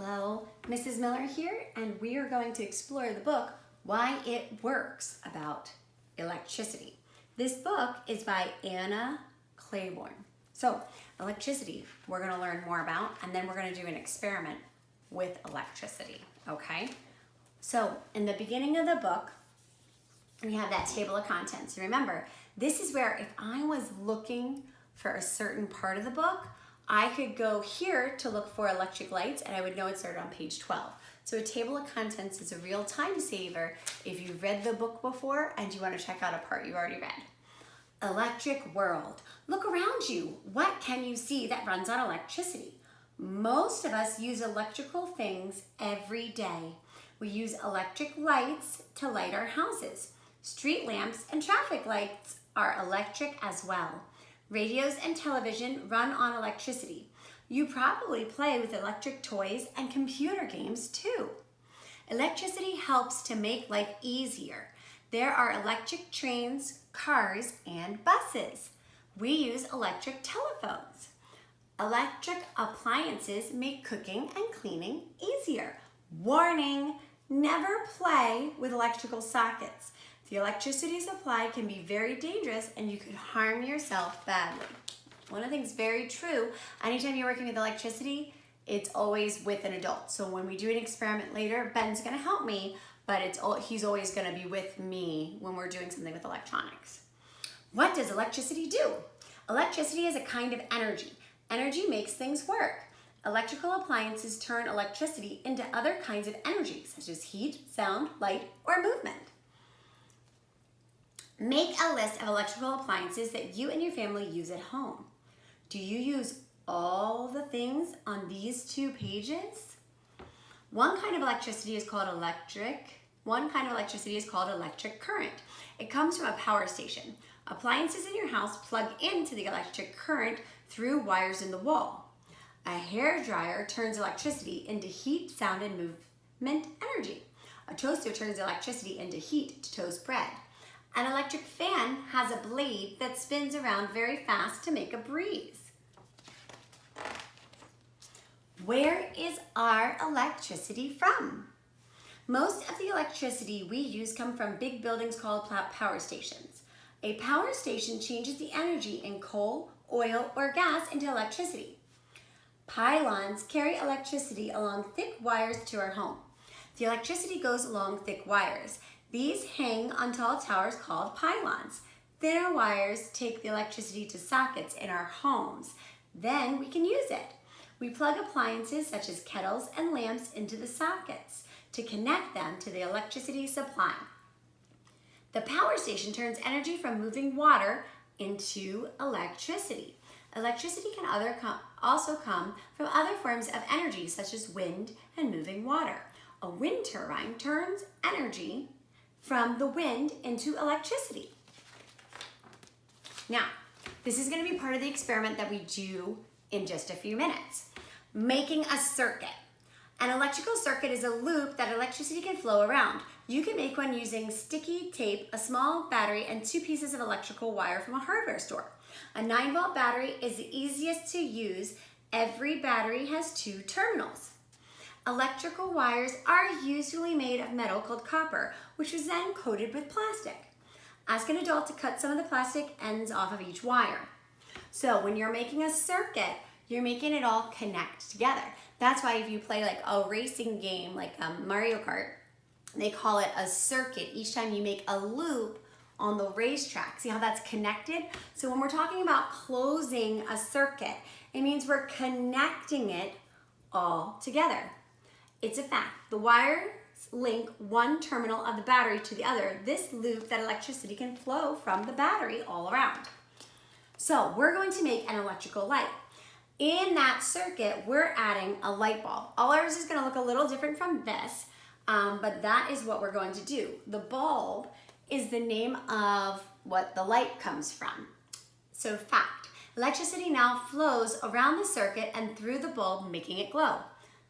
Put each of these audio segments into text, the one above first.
Hello, Mrs. Miller here, and we are going to explore the book, Why It Works, about electricity. This book is by Anna Claiborne. So, electricity, we're going to learn more about, and then we're going to do an experiment with electricity, okay? So, in the beginning of the book, we have that table of contents. Remember, this is where if I was looking for a certain part of the book, I could go here to look for electric lights and I would know it started on page 12. So a table of contents is a real time saver if you've read the book before and you want to check out a part you already read. Electric world. Look around you. What can you see that runs on electricity? Most of us use electrical things every day. We use electric lights to light our houses. Street lamps and traffic lights are electric as well. Radios and television run on electricity. You probably play with electric toys and computer games too. Electricity helps to make life easier. There are electric trains, cars, and buses. We use electric telephones. Electric appliances make cooking and cleaning easier. Warning, never play with electrical sockets. The electricity supply can be very dangerous and you could harm yourself badly. One of the things very true, anytime you're working with electricity, it's always with an adult. So when we do an experiment later, Ben's gonna help me, but he's always gonna be with me when we're doing something with electronics. What does electricity do? Electricity is a kind of energy. Energy makes things work. Electrical appliances turn electricity into other kinds of energy, such as heat, sound, light, or movement. Make a list of electrical appliances that you and your family use at home. Do you use all the things on these 2 pages? One kind of electricity is called electric current. It comes from a power station. Appliances in your house plug into the electric current through wires in the wall. A hair dryer turns electricity into heat, sound, and movement energy. A toaster turns electricity into heat to toast bread. An electric fan has a blade that spins around very fast to make a breeze. Where is our electricity from? Most of the electricity we use come from big buildings called power stations. A power station changes the energy in coal, oil, or gas into electricity. Pylons carry electricity along thick wires to our home. The electricity goes along thick wires. These hang on tall towers called pylons. Thinner wires take the electricity to sockets in our homes. Then we can use it. We plug appliances such as kettles and lamps into the sockets to connect them to the electricity supply. The power station turns energy from moving water into electricity. Electricity can also come from other forms of energy such as wind and moving water. A wind turbine turns energy from the wind into electricity. Now, this is going to be part of the experiment that we do in just a few minutes. Making a circuit. An electrical circuit is a loop that electricity can flow around. You can make one using sticky tape, a small battery, and 2 pieces of electrical wire from a hardware store. A 9-volt battery is the easiest to use. Every battery has 2 terminals. Electrical wires are usually made of metal called copper, which is then coated with plastic. Ask an adult to cut some of the plastic ends off of each wire. So when you're making a circuit, you're making it all connect together. That's why if you play like a racing game, like Mario Kart, they call it a circuit. Each time you make a loop on the racetrack. See how that's connected? So when we're talking about closing a circuit, it means we're connecting it all together. It's a fact. The wires link one terminal of the battery to the other. This loop that electricity can flow from the battery all around. So we're going to make an electrical light. In that circuit, we're adding a light bulb. All ours is going to look a little different from this, but that is what we're going to do. The bulb is the name of what the light comes from. So fact, electricity now flows around the circuit and through the bulb, making it glow.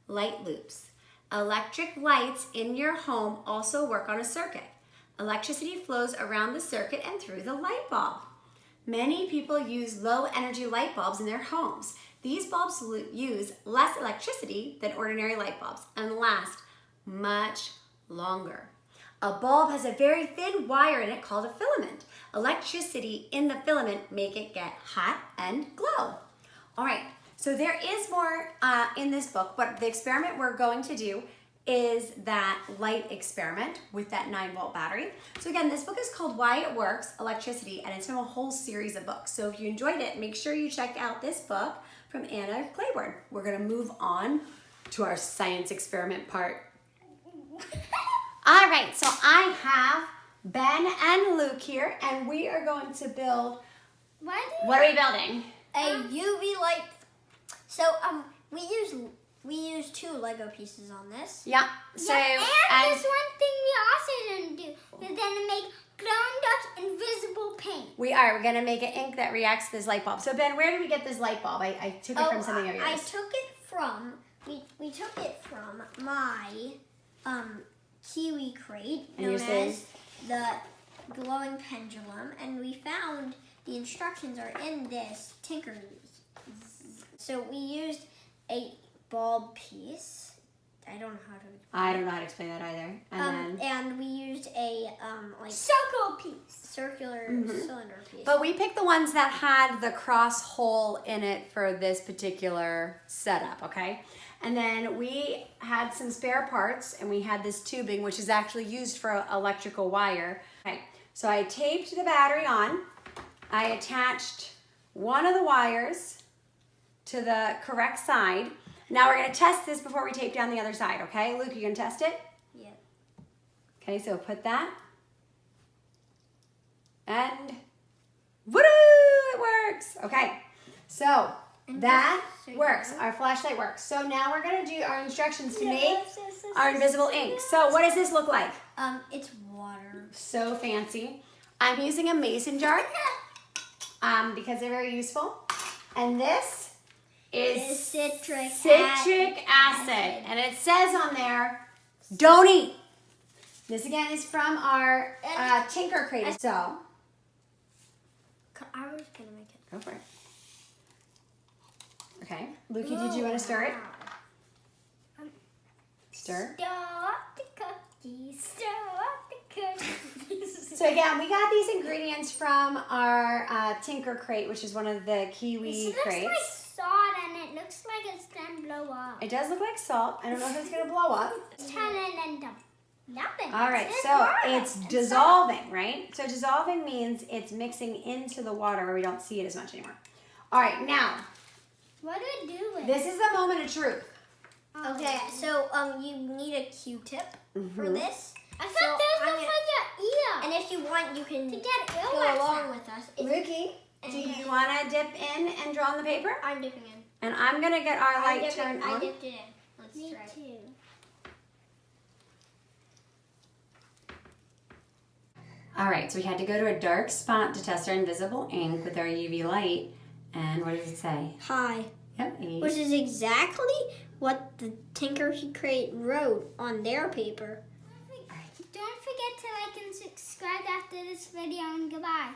Light loops. Electric lights in your home also work on a circuit. Electricity flows around the circuit and through the light bulb. Many people use low energy light bulbs in their homes. These bulbs use less electricity than ordinary light bulbs and last much longer. A bulb has a very thin wire in it called a filament. Electricity in the filament make it get hot and glow. All right, so there is more in this book, but the experiment we're going to do is that light experiment with that 9-volt battery. So again, this book is called Why It Works, Electricity, and it's from a whole series of books. So if you enjoyed it, make sure you check out this book from Anna Claiborne. We're gonna move on to our science experiment part. All right, so I have Ben and Luke here, and we are going to build, what are we building? A UV light. So we used 2 Lego pieces on this. Yeah. So and there's one thing we also didn't do. We're gonna make glow-in-the-dark invisible paint. We're gonna make an ink that reacts to this light bulb. So Ben, where did we get this light bulb? I took it from something of yours. I took it from we took it from my kiwi crate known as the glowing pendulum, and we found the instructions are in this Tinker. So we used a bulb piece. I don't know how to explain that either. And we used a circular cylinder piece. But we picked the ones that had the cross hole in it for this particular setup, okay? And then we had some spare parts, and we had this tubing, which is actually used for electrical wire. Okay, so I taped the battery on. I attached one of the wires to the correct side. Now we're gonna test this before we tape down the other side, okay? Luke, you gonna test it? Yeah. Okay, so put that. And voodoo, it works. Okay, so that works. Our flashlight works. So now we're gonna do our instructions to make our invisible ink. So what does this look like? It's water. So fancy. I'm using a mason jar because they're very useful. And this is citric acid. And it says on there, don't eat. This again is from our Tinker crate. So, I was gonna make it. go for it. Okay, Lukey, did you want to stir it? Stir. Stir up the cookies. Stir up the cookies. So again, we got these ingredients from our Tinker crate, which is one of the Kiwi crates. It looks like salt, and it looks like it's gonna blow up. It does look like salt. I don't know if it's gonna blow up. Nothing. All right, so it's dissolving, right? So dissolving means it's mixing into the water where we don't see it as much anymore. All right, now, What do we do with this is the moment of truth. Okay, so you need a Q-tip for this. I thought this was for your ear. And if you want, you can To get go earwax along out. with us. Lukey, do you want to dip in and draw on the paper? I'm dipping in. And I'm going to get our light turned I on. dipped it in. Let's Me try it. too. All right, so we had to go to a dark spot to test our invisible ink with our UV light. And what does it say? Hi. Yep. Which is exactly what the Tinker crate wrote on their paper. Don't forget to like and subscribe after this video, and goodbye.